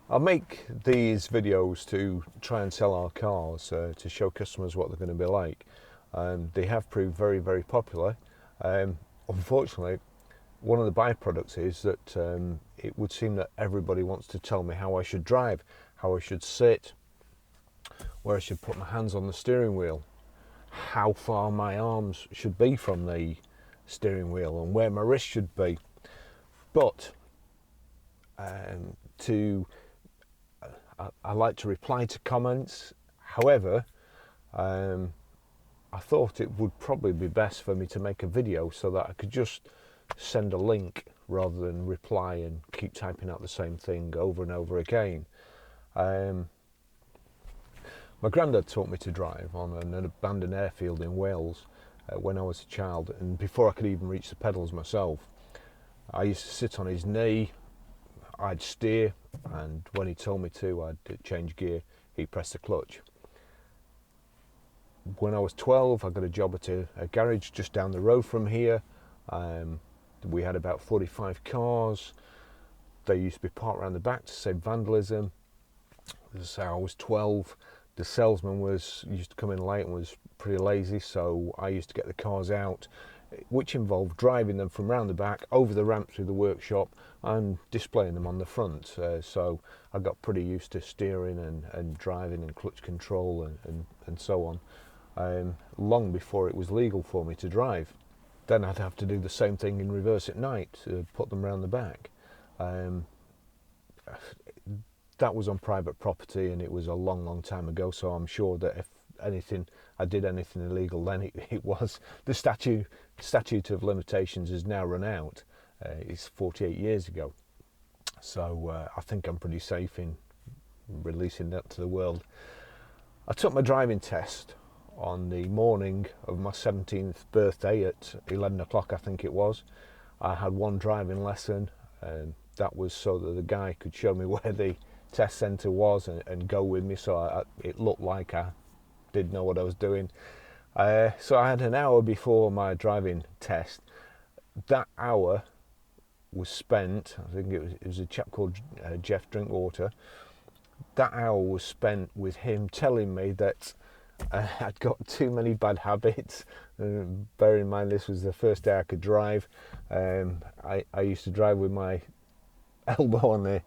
I make these videos to try and sell our cars, to show customers what they're going to be like. They have proved very, very popular. Unfortunately, one of the byproducts is that it would seem that everybody wants to tell me how I should drive, how I should sit, where I should put my hands on the steering wheel, how far my arms should be from the steering wheel, and where my wrist should be. But I like to reply to comments. However, I thought it would probably be best for me to make a video so that I could just send a link rather than reply and keep typing out the same thing over and over again. My granddad taught me to drive on an abandoned airfield in Wales when I was a child, and before I could even reach the pedals myself. I used to sit on his knee, I'd steer, and when he told me to, I'd change gear, he'd press the clutch. When I was 12, I got a job at a garage just down the road from here. We had about 45 cars. They used to be parked around the back to save vandalism. As I say, I was 12. The salesman used to come in late and was pretty lazy, so I used to get the cars out, which involved driving them from round the back, over the ramp through the workshop, and displaying them on the front. So I got pretty used to steering and driving and clutch control and so on, long before it was legal for me to drive. Then I'd have to do the same thing in reverse at night, put them round the back. That was on private property, and it was a long, long time ago, so I'm sure that if I did anything illegal, then it was the statute of limitations has now run out. It's 48 years ago, so I think I'm pretty safe in releasing that to the world. I took my driving test on the morning of my 17th birthday at 11 o'clock, I think it was. I had one driving lesson, and that was so that the guy could show me where the test centre was and go with me, so it looked like I did know what I was doing. So I had an hour before my driving test. That hour was spent, I think it was a chap called Jeff Drinkwater. That hour was spent with him telling me that I'd got too many bad habits. Bear in mind, this was the first day I could drive. I used to drive with my elbow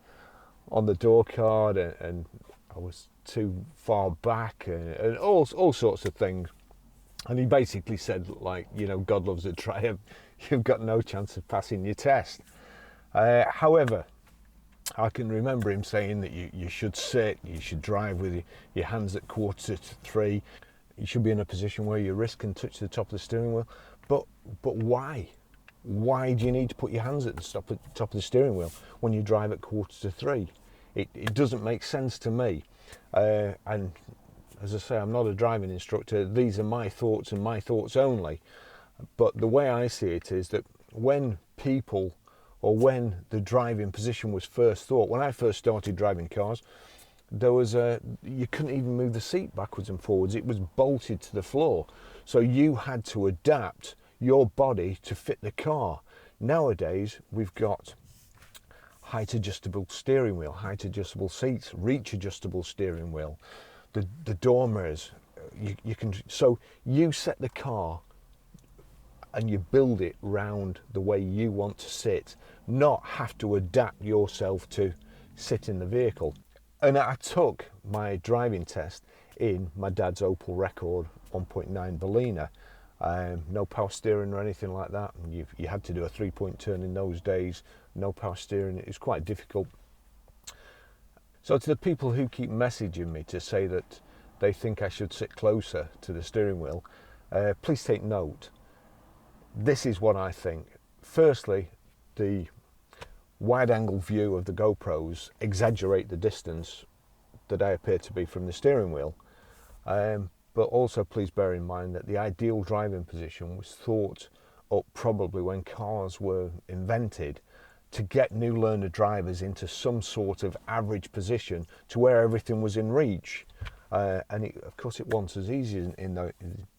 on the door card, and I was too far back, and all sorts of things. And he basically said, like, God loves a trier. You've got no chance of passing your test. However, I can remember him saying that you should sit, you should drive with your hands at 2:45. You should be in a position where your wrist can touch the top of the steering wheel. But why? Why do you need to put your hands at the top of the steering wheel when you drive at 2:45? It doesn't make sense to me. And as I say, I'm not a driving instructor. These are my thoughts and my thoughts only. But the way I see it is that when the driving position was first thought, when I first started driving cars, you couldn't even move the seat backwards and forwards. It was bolted to the floor. So you had to adapt your body to fit the car. Nowadays, we've got height adjustable steering wheel, height adjustable seats, reach adjustable steering wheel, the door mirrors. So you set the car and you build it round the way you want to sit, not have to adapt yourself to sit in the vehicle. And I took my driving test in my dad's Opel Record 1.9 Berliner. No power steering or anything like that. You had to do a 3-point turn in those days. No power steering. It was quite difficult. So to the people who keep messaging me to say that they think I should sit closer to the steering wheel, please take note. This is what I think. Firstly, the wide-angle view of the GoPros exaggerate the distance that I appear to be from the steering wheel. But also please bear in mind that the ideal driving position was thought up probably when cars were invented to get new learner drivers into some sort of average position to where everything was in reach. And of course it wasn't as easy in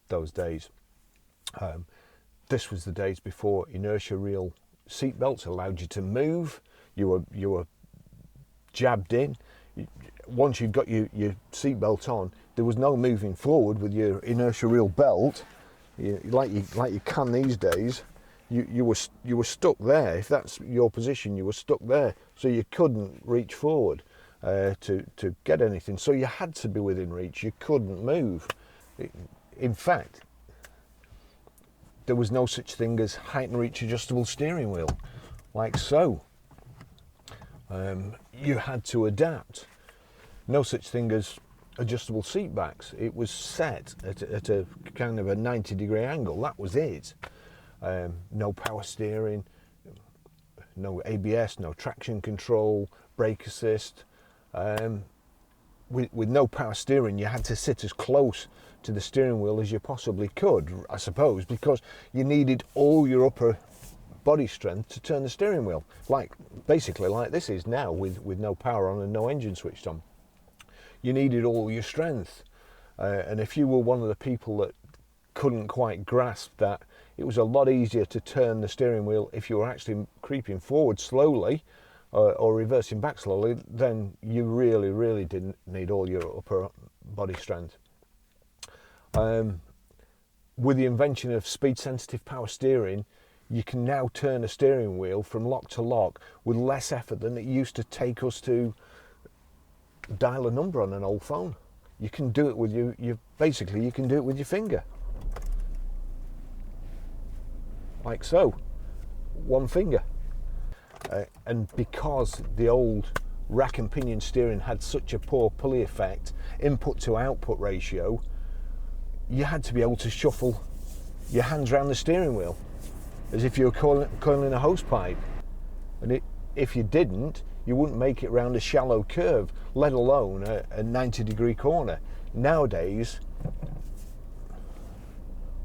those days. This was the days before inertia reel seat belts allowed you to move. You were jabbed in. once you've got your seatbelt on, there was no moving forward with your inertia reel belt, like you can these days. You were stuck there. If that's your position, you were stuck there, so you couldn't reach forward to get anything. So you had to be within reach. You couldn't move. In fact, there was no such thing as height and reach adjustable steering wheel, like so. You had to adapt. No such thing as adjustable seat backs. It was set at a kind of a 90-degree angle. That was it. No power steering, no ABS, no traction control, brake assist. With no power steering, you had to sit as close to the steering wheel as you possibly could, I suppose, because you needed all your upper body strength to turn the steering wheel, basically like this is now, with no power on and no engine switched on. You needed all your strength, and if you were one of the people that couldn't quite grasp that it was a lot easier to turn the steering wheel if you were actually creeping forward slowly or reversing back slowly, then you really didn't need all your upper body strength. With the invention of speed sensitive power steering, you can now turn a steering wheel from lock to lock with less effort than it used to take us to dial a number on an old phone. You can do it with basically you can do it with your finger, like so, one finger. And because the old rack and pinion steering had such a poor pulley effect, input to output ratio, you had to be able to shuffle your hands around the steering wheel as if you were coiling a hose pipe, and if you didn't, you wouldn't make it round a shallow curve, let alone a 90-degree corner. Nowadays,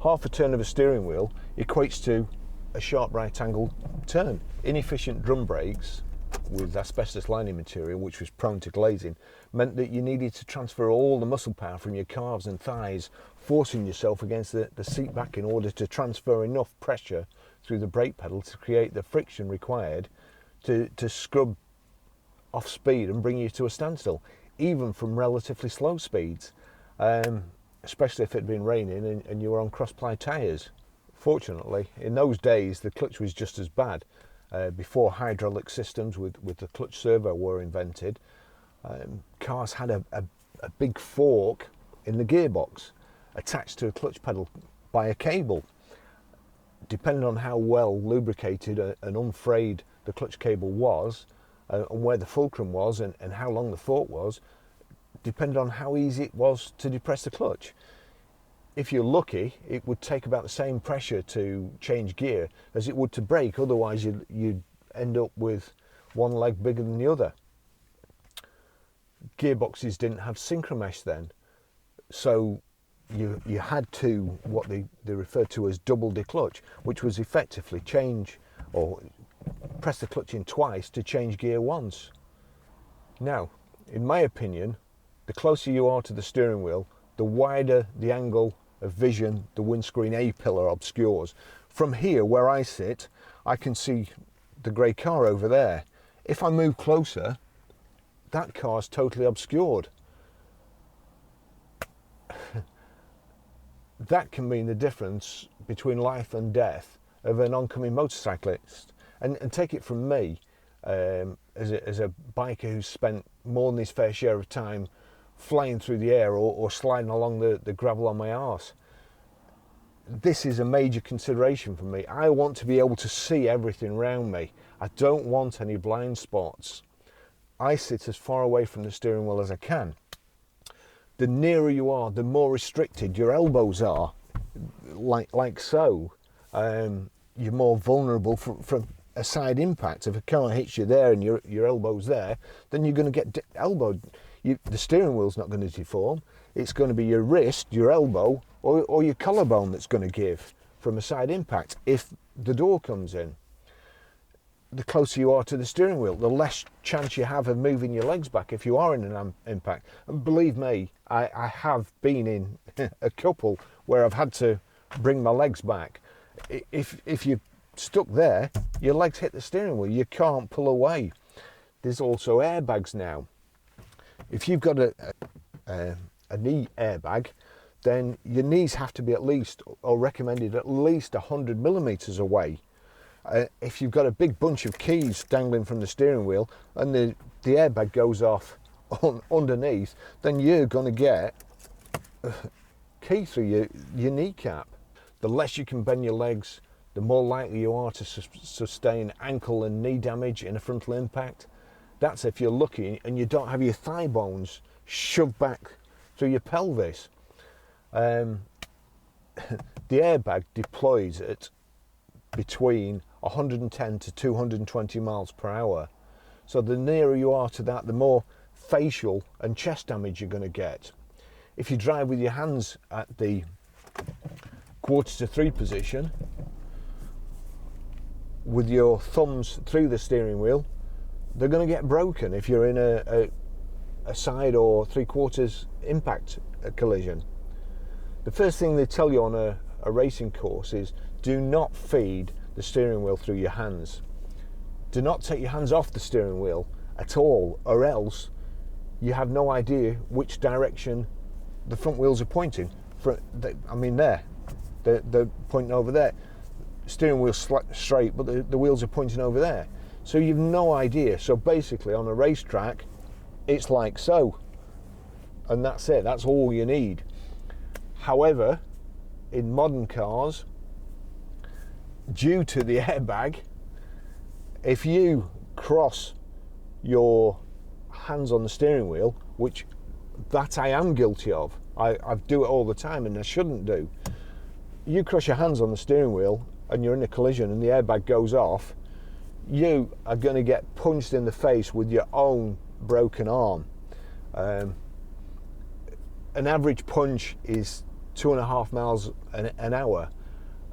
half a turn of a steering wheel equates to a sharp right angle turn. Inefficient drum brakes with asbestos lining material, which was prone to glazing, meant that you needed to transfer all the muscle power from your calves and thighs, forcing yourself against the seat back in order to transfer enough pressure through the brake pedal to create the friction required to scrub off speed and bring you to a standstill, even from relatively slow speeds, especially if it had been raining and you were on cross-ply tyres. Fortunately, in those days, the clutch was just as bad. Before hydraulic systems with the clutch servo were invented, cars had a big fork in the gearbox attached to a clutch pedal by a cable. Depending on how well lubricated and unfrayed the clutch cable was, and where the fulcrum was and how long the fork was, depended on how easy it was to depress the clutch. If you're lucky, it would take about the same pressure to change gear as it would to brake, otherwise you'd end up with one leg bigger than the other. Gearboxes didn't have synchromesh then, so you had to, what they referred to as double declutch, which was effectively change or press the clutch in twice to change gear once. Now, in my opinion, the closer you are to the steering wheel, the wider the angle of vision the windscreen A-pillar obscures. From here, where I sit, I can see the grey car over there. If I move closer, that car's totally obscured. That can mean the difference between life and death of an oncoming motorcyclist. And take it from me, as a biker who's spent more than his fair share of time flying through the air or sliding along the gravel on my arse. This is a major consideration for me. I want to be able to see everything around me. I don't want any blind spots. I sit as far away from the steering wheel as I can. The nearer you are, the more restricted your elbows are, like so. You're more vulnerable from a side impact. If a car hits you there and your elbow's there, then you're going to get elbowed. The steering wheel's not going to deform. It's going to be your wrist, your elbow, or your collarbone that's going to give from a side impact if the door comes in. The closer you are to the steering wheel, the less chance you have of moving your legs back if you are in an impact. And believe me, I have been in a couple where I've had to bring my legs back. If you're stuck there, your legs hit the steering wheel, you can't pull away. There's also airbags now. If you've got a knee airbag, then your knees have to be at least, or recommended at least 100 millimeters away. If you've got a big bunch of keys dangling from the steering wheel and the airbag goes off underneath, then you're going to get a key through your kneecap. The less you can bend your legs, the more likely you are to sustain ankle and knee damage in a frontal impact. That's if you're lucky and you don't have your thigh bones shoved back through your pelvis. The airbag deploys at between 110 to 220 miles per hour. So the nearer you are to that, the more facial and chest damage you're going to get. If you drive with your hands at the 2:45 position, with your thumbs through the steering wheel, they're going to get broken if you're in a side or 3/4 impact collision. The first thing they tell you on a racing course is do not feed the steering wheel through your hands. Do not take your hands off the steering wheel at all, or else you have no idea which direction the front wheels are pointing. They're pointing over there. Steering wheel straight, but the wheels are pointing over there. So you've no idea. So basically on a racetrack, it's like so. And that's it, that's all you need. However, in modern cars, due to the airbag, if you cross your hands on the steering wheel, which that I am guilty of, I do it all the time and I shouldn't do. You cross your hands on the steering wheel and you're in a collision and the airbag goes off, you are going to get punched in the face with your own broken arm. An average punch is 2.5 miles an hour.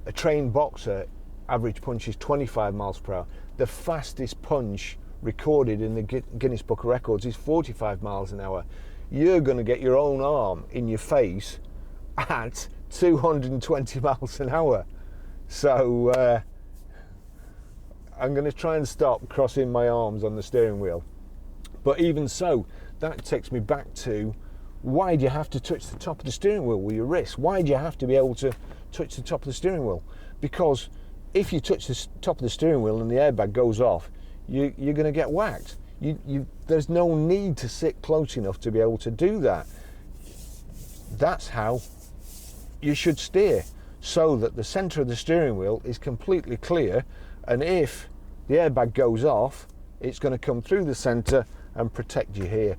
A trained boxer, average punch is 25 miles per hour. The fastest punch recorded in the Guinness Book of Records is 45 miles an hour. You're going to get your own arm in your face at 220 miles an hour. So I'm going to try and stop crossing my arms on the steering wheel. But even so, that takes me back to, why do you have to touch the top of the steering wheel with your wrist? Why do you have to be able to touch the top of the steering wheel? Because if you touch the top of the steering wheel and the airbag goes off, you're going to get whacked. There's no need to sit close enough to be able to do that. That's how you should steer, so that the centre of the steering wheel is completely clear, and if the airbag goes off, it's going to come through the centre and protect you here.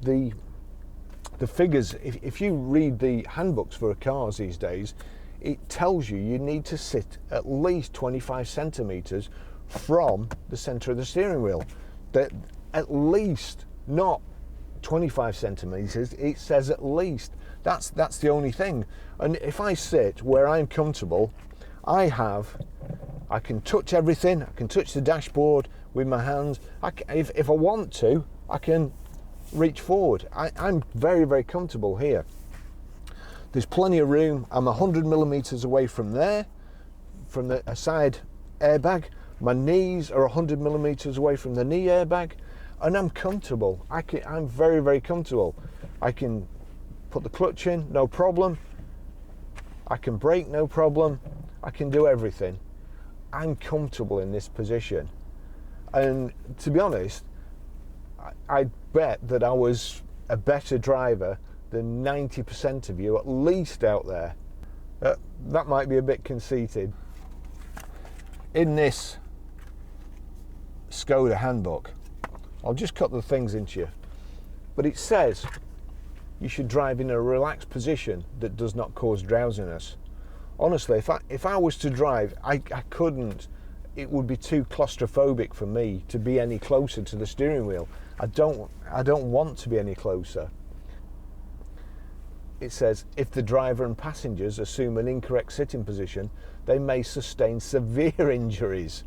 The figures, if you read the handbooks for cars these days, it tells you need to sit at least 25 centimetres from the centre of the steering wheel. That at least, not 25 centimetres, it says at least. That's the only thing. And if I sit where I'm comfortable, I can touch everything. I can touch the dashboard with my hands. If I want to, I can reach forward. I'm very, very comfortable here. There's plenty of room. I'm 100 millimeters away from there, from a side airbag. My knees are 100 millimeters away from the knee airbag, and I'm comfortable. I'm very, very comfortable. I can put the clutch in, no problem. I can brake, no problem. I can do everything. I'm comfortable in this position. And to be honest, I bet that I was a better driver than 90% of you, at least, out there. That might be a bit conceited. In this Skoda handbook, I'll just cut the things into you, but it says you should drive in a relaxed position that does not cause drowsiness. Honestly, if I was to drive, I couldn't. It would be too claustrophobic for me to be any closer to the steering wheel. I don't want to be any closer. It says, if the driver and passengers assume an incorrect sitting position, they may sustain severe injuries.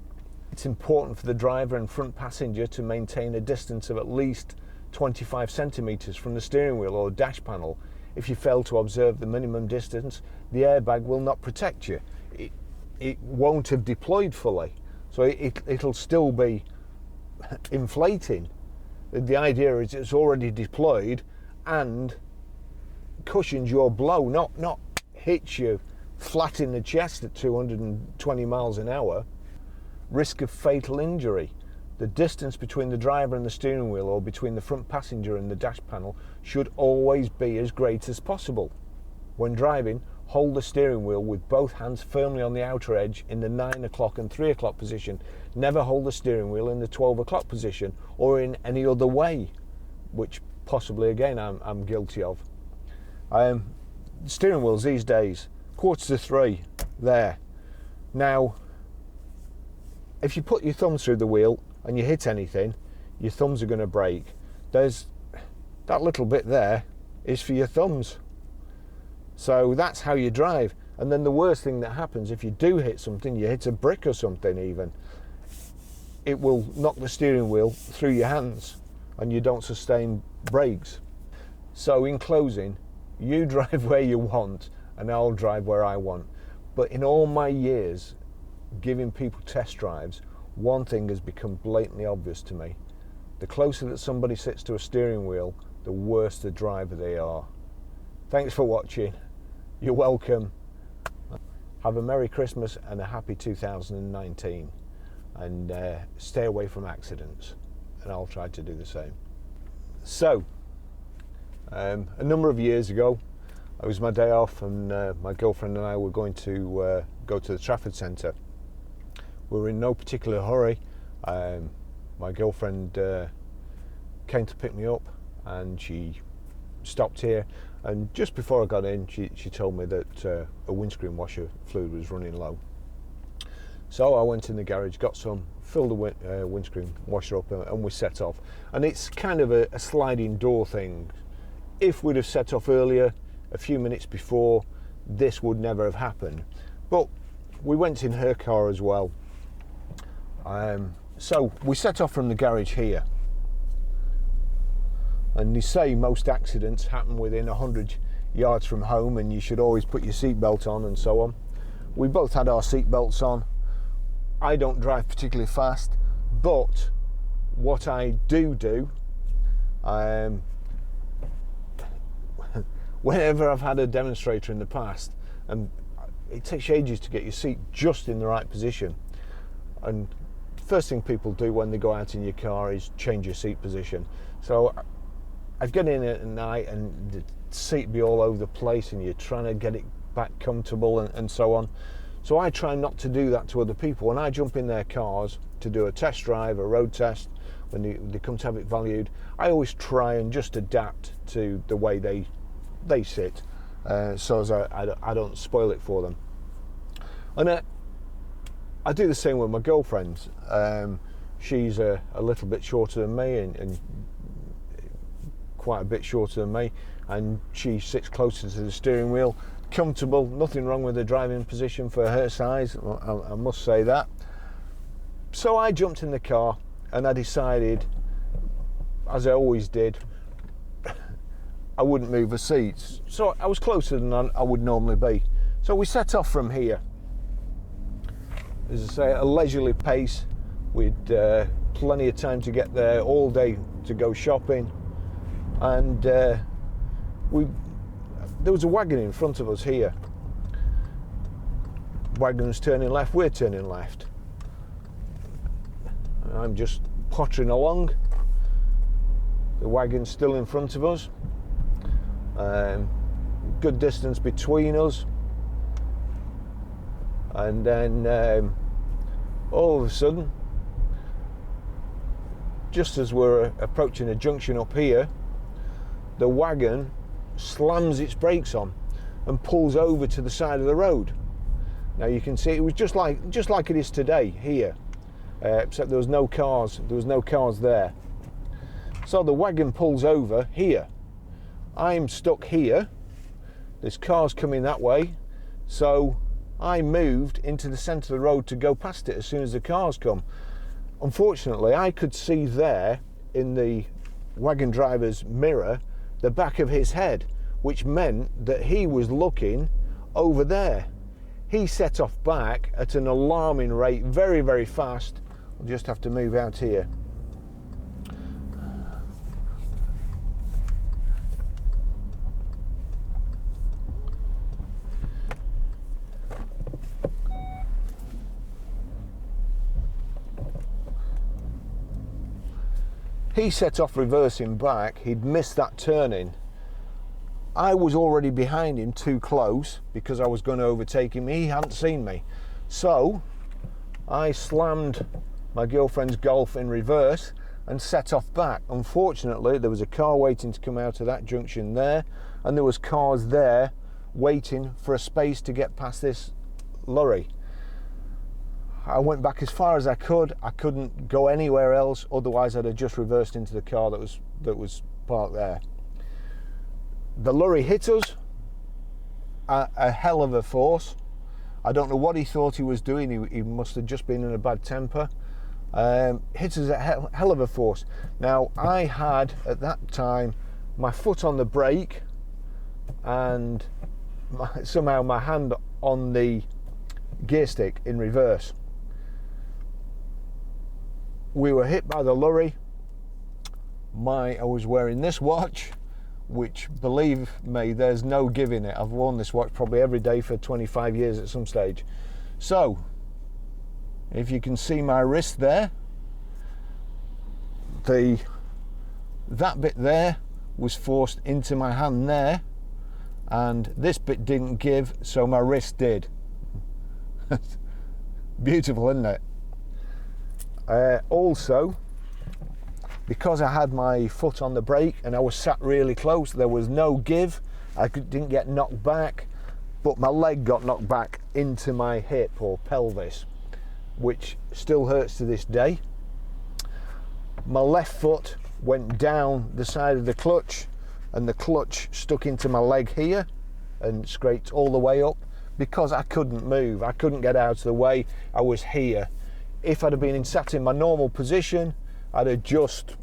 It's important for the driver and front passenger to maintain a distance of at least 25 centimetres from the steering wheel or dash panel. If you fail to observe the minimum distance, the airbag will not protect you. It won't have deployed fully, so it'll still be inflating. The idea is it's already deployed and cushions your blow, not hits you flat in the chest at 220 miles an hour. Risk of fatal injury. The distance between the driver and the steering wheel, or between the front passenger and the dash panel, should always be as great as possible. When driving, hold the steering wheel with both hands firmly on the outer edge in the 9 o'clock and 3 o'clock position. Never hold the steering wheel in the 12 o'clock position or in any other way, which possibly again I'm guilty of. Steering wheels these days, 2:45 there. Now, if you put your thumbs through the wheel and you hit anything, your thumbs are going to break. There's that little bit there is for your thumbs. So that's how you drive. And then the worst thing that happens, if you do hit something, you hit a brick or something even, it will knock the steering wheel through your hands and you don't sustain brakes. So in closing, you drive where you want and I'll drive where I want. But in all my years giving people test drives, one thing has become blatantly obvious to me. The closer that somebody sits to a steering wheel, the worse the driver they are. Thanks for watching. You're welcome. Have a Merry Christmas and a happy 2019. And stay away from accidents. And I'll try to do the same. So, a number of years ago, it was my day off and my girlfriend and I were going to go to the Trafford Centre. We were in no particular hurry. My girlfriend came to pick me up and she stopped here, and just before I got in she told me that a windscreen washer fluid was running low. So I went in the garage, got some, filled the windscreen washer up, and we set off. And it's kind of a sliding door thing. If we'd have set off earlier, a few minutes before, this would never have happened. But we went in her car as well. So we set off from the garage here. And they say most accidents happen within 100 yards from home and you should always put your seatbelt on and so on. We both had our seatbelts on. I don't drive particularly fast, but what I do, whenever I've had a demonstrator in the past, and it takes ages to get your seat just in the right position, and first thing people do when they go out in your car is change your seat position. So I'd get in at night and the seat be all over the place and you're trying to get it back comfortable and so on. So I try not to do that to other people. When I jump in their cars to do a test drive, a road test, when they come to have it valued, I always try and just adapt to the way they sit, so as I don't spoil it for them. And I do the same with my girlfriend. She's a little bit shorter than me and quite a bit shorter than me, and she sits closer to the steering wheel. Comfortable, nothing wrong with the driving position for her size, I must say that. So I jumped in the car and I decided, as I always did, I wouldn't move the seats. So I was closer than I would normally be. So we set off from here. As I say, at a leisurely pace. We'd plenty of time to get there, all day to go shopping. And there was a wagon in front of us here. Wagon's turning left, we're turning left. I'm just pottering along. The wagon's still in front of us. Good distance between us. And then all of a sudden, just as we're approaching a junction up here, the wagon slams its brakes on and pulls over to the side of the road. Now you can see it was just like it is today here, except there was no cars there. So the wagon pulls over here. I'm stuck here. There's cars coming that way, so I moved into the centre of the road to go past it as soon as the cars come. Unfortunately, I could see there in the wagon driver's mirror the back of his head, which meant that he was looking over there. He set off back at an alarming rate, very, very fast. I'll just have to move out here. He set off reversing back. He'd missed that turning. I was already behind him, too close, because I was going to overtake him. He hadn't seen me. So I slammed my girlfriend's Golf in reverse and set off back. Unfortunately, there was a car waiting to come out of that junction there, and there was cars there waiting for a space to get past this lorry. I went back as far as I could. I couldn't go anywhere else, otherwise I'd have just reversed into the car that was parked there. The lorry hit us a hell of a force. I don't know what he thought he was doing. He must have just been in a bad temper. Hit us a hell of a force. Now, I had at that time my foot on the brake and somehow my hand on the gear stick in reverse. We were hit by the lorry. I was wearing this watch, which, believe me, there's no giving it. I've worn this watch probably every day for 25 years at some stage. So, if you can see my wrist there, that bit there was forced into my hand there, and this bit didn't give, so my wrist did. Beautiful, isn't it? Also, because I had my foot on the brake and I was sat really close, there was no give. I didn't get knocked back, but my leg got knocked back into my hip or pelvis, which still hurts to this day. My left foot went down the side of the clutch, and the clutch stuck into my leg here and scraped all the way up because I couldn't move. I couldn't get out of the way. I was here. If I'd have been sat in my normal position, I'd have just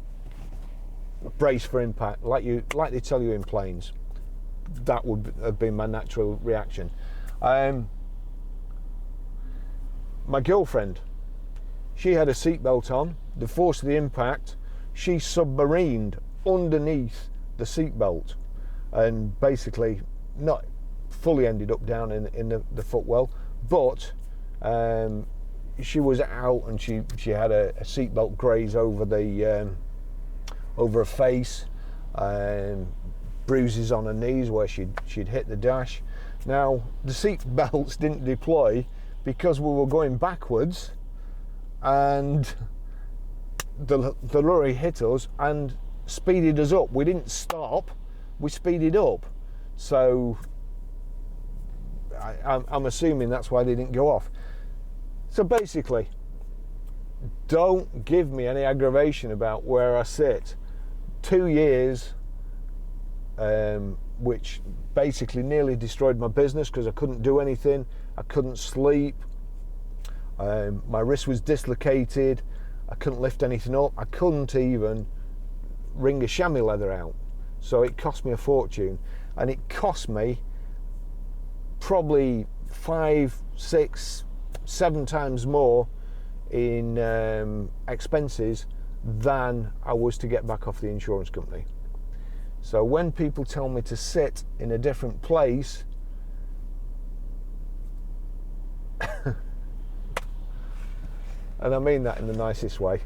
braced for impact, like they tell you in planes. That would have been my natural reaction. My girlfriend, she had a seatbelt on. The force of the impact, she submarined underneath the seatbelt and basically not fully ended up down in the footwell, but she was out and she had a seatbelt graze over her face, bruises on her knees where she'd hit the dash. Now, the seat belts didn't deploy because we were going backwards, and the lorry hit us and speeded us up. We didn't stop, we speeded up. So I'm assuming that's why they didn't go off. So basically, don't give me any aggravation about where I sit. 2 years, which basically nearly destroyed my business because I couldn't do anything. I couldn't sleep. My wrist was dislocated. I couldn't lift anything up. I couldn't even wring a chamois leather out. So it cost me a fortune, and it cost me probably 5, 6, 7 times more in expenses than I was to get back off the insurance company. So when people tell me to sit in a different place, and I mean that in the nicest way,